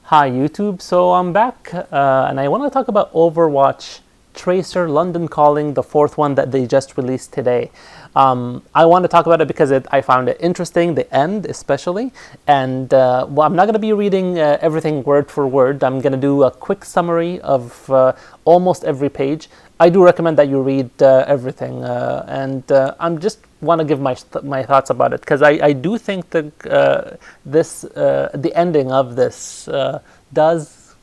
Hi YouTube, so I'm back and I want to talk about Overwatch Tracer London Calling, the fourth one that they just released today. I want to talk about it because I found it interesting, the end especially, and well, I'm not going to be reading everything word for word. I'm going to do a quick summary of almost every page. I do recommend that you read everything, and I'm just want to give my thoughts about it because I do think that the ending of this does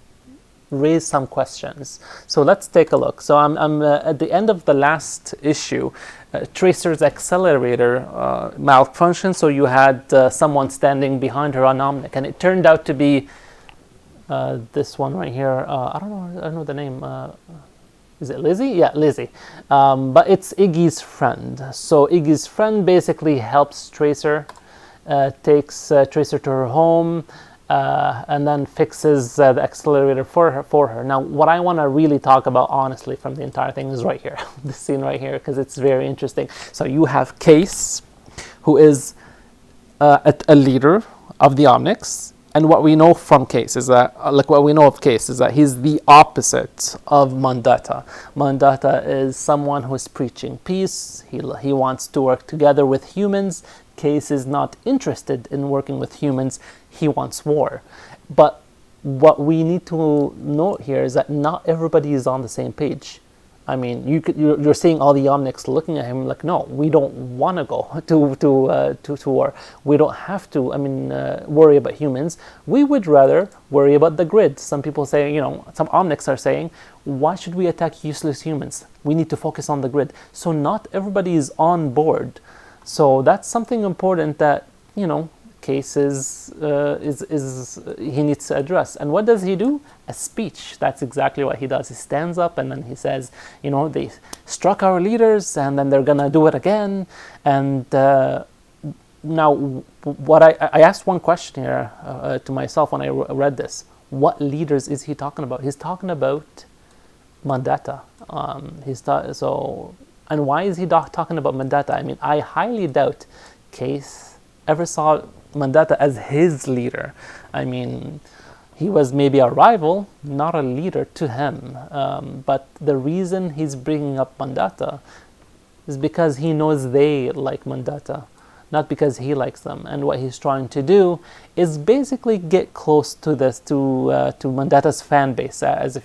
raise some questions. So let's take a look. So I'm at the end of the last issue. Tracer's accelerator malfunctioned, so you had someone standing behind her on Omnic, and it turned out to be this one right here. I don't know the name. Is it Lizzy? Yeah, Lizzy. But it's Iggy's friend. So Iggy's friend basically helps Tracer, takes Tracer to her home, and then fixes the accelerator for her. Now, what I want to really talk about, honestly, from the entire thing is right here, this scene right here, because it's very interesting. So you have Kace, who is a leader of the Omnics. And what we know from Kace is that, what we know of Kace is that he's the opposite of Mandata. Mandata is someone who is preaching peace. He wants to work together with humans. Kace is not interested in working with humans. He wants war. But what we need to note here is that not everybody is on the same page. I mean, you're seeing all the Omnics looking at him like, no, we don't want to go to war. We don't have to, worry about humans. We would rather worry about the grid. Some people say, some Omnics are saying, why should we attack useless humans? We need to focus on the grid. So not everybody is on board. So that's something important that, Kace he needs to address. And what does he do? A speech. That's exactly what he does. He stands up and then he says, they struck our leaders and then they're gonna do it again. And now, what I asked one question here to myself when I read this. What leaders is he talking about? He's talking about Mandata. And why is he talking about Mandata? I mean, I highly doubt Kace ever saw Mandata as his leader. I mean, he was maybe a rival, not a leader to him. But the reason he's bringing up Mandata is because he knows they like Mandata, not because he likes them. And what he's trying to do is basically get close to Mandata's fan base, as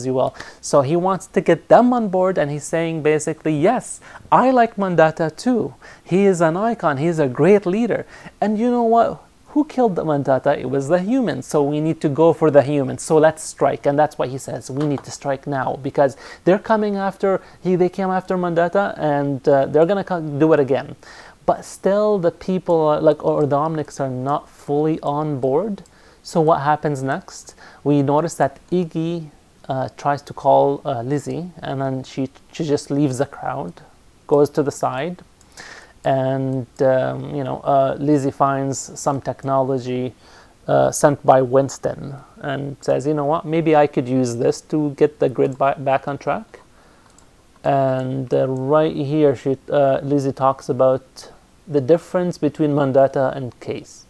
you will. So he wants to get them on board, and he's saying basically, yes, I like Mandata too. He is an icon. He's a great leader. And you know what? Who killed the Mandata? It was the humans. So we need to go for the humans. So let's strike. And that's why he says we need to strike now, because they're coming after. They came after Mandata, and they're gonna do it again. But still, the people or the Omnics are not fully on board. So what happens next? We notice that Iggy tries to call Lizzy, and then she just leaves the crowd, goes to the side, and Lizzy finds some technology sent by Winston and says, you know what, maybe I could use this to get the grid back on track. And right here, Lizzy talks about the difference between Mandata and Kace.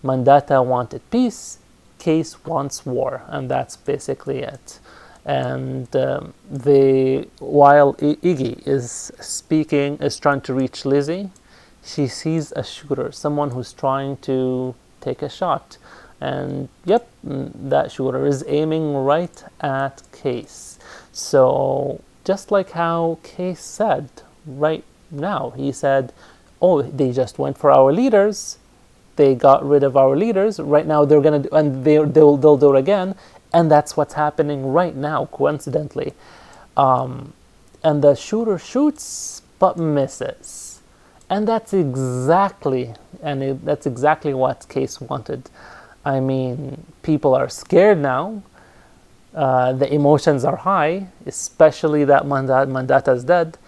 Mandata wanted peace, Kace wants war, and that's basically it. And while Iggy is trying to reach Lizzy, she sees a shooter, someone who's trying to take a shot. And yep, that shooter is aiming right at Kace. So just like how Kace said right now, he said, oh, they just went for our leaders. They got rid of our leaders. Right now they're going to do, and they'll do it again. And that's what's happening right now, coincidentally. And the shooter shoots, but misses. And that's exactly what Kace wanted. I mean, people are scared now. The emotions are high, especially that Mandata is dead.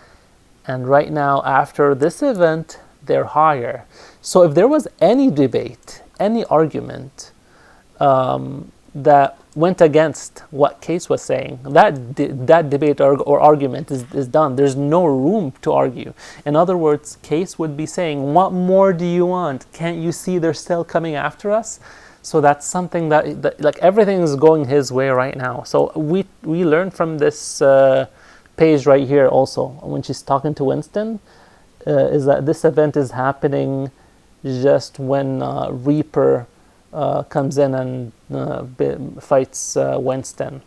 And right now, after this event, they're higher. So if there was any debate, any argument that went against what Kace was saying, that debate or argument is done. There's no room to argue. In other words, Kace would be saying, what more do you want? Can't you see they're still coming after us? So that's something that like everything is going his way right now. So we learn from this page right here also when she's talking to Winston, is that this event is happening just when Reaper comes in and fights Winston.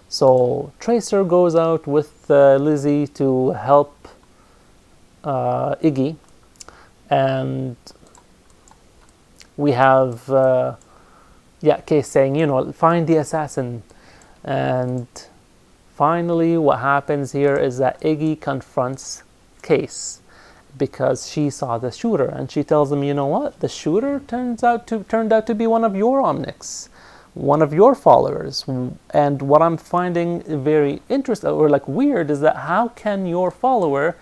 So Tracer goes out with Lizzy to help Iggy, and we have Kace saying, find the assassin. And finally what happens here is that Iggy confronts Kace because she saw the shooter, and she tells him, you know what, the shooter turned out to be one of your Omnics, one of your followers. And what I'm finding very interesting or like weird is that how can your follower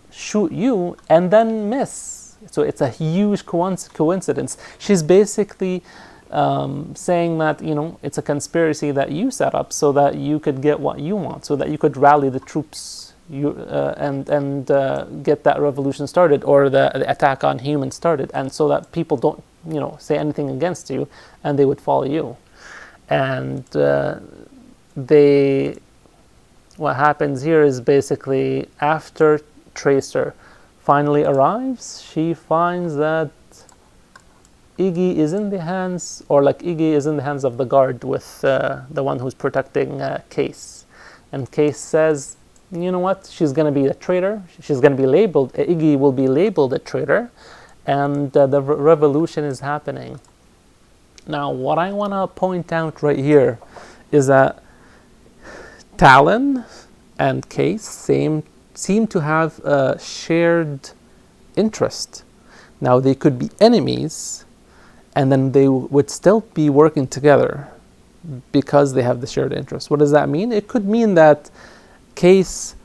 shoot you and then miss? So it's a huge coincidence. She's basically saying that it's a conspiracy that you set up so that you could get what you want, so that you could rally the troops and get that revolution started, or the attack on humans started, and so that people don't say anything against you and they would follow you. And what happens here is basically after Tracer finally arrives, she finds that Iggy is in the hands of the guard with the one who's protecting Kace. And Kace says, you know what, she's going to be a traitor. She's going to be labeled, Iggy will be labeled a traitor, and the revolution is happening. Now, what I want to point out right here is that Talon and Kace seem to have a shared interest. Now, they could be enemies, and then they would still be working together because they have the shared interest. What does that mean? It could mean that Kace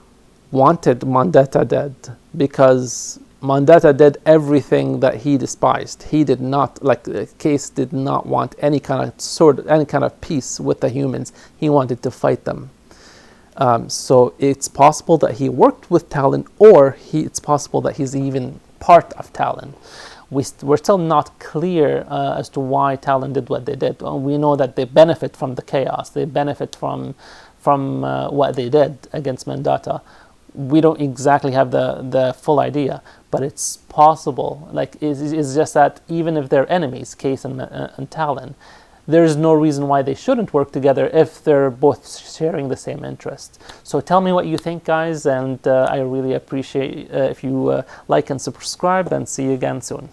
wanted Mandetta dead because Mandetta did everything that he despised. He did not, Kace did not want any kind of peace with the humans. He wanted to fight them. So it's possible that he worked with Talon, or it's possible that he's even part of Talon. We're still not clear as to why Talon did what they did. We know that they benefit from the chaos. They benefit from what they did against Mandetta. We don't exactly have the full idea, but it's possible. It's just that even if they're enemies, Kace and Talon, there's no reason why they shouldn't work together if they're both sharing the same interest. So tell me what you think, guys, and I really appreciate if you like and subscribe, and see you again soon.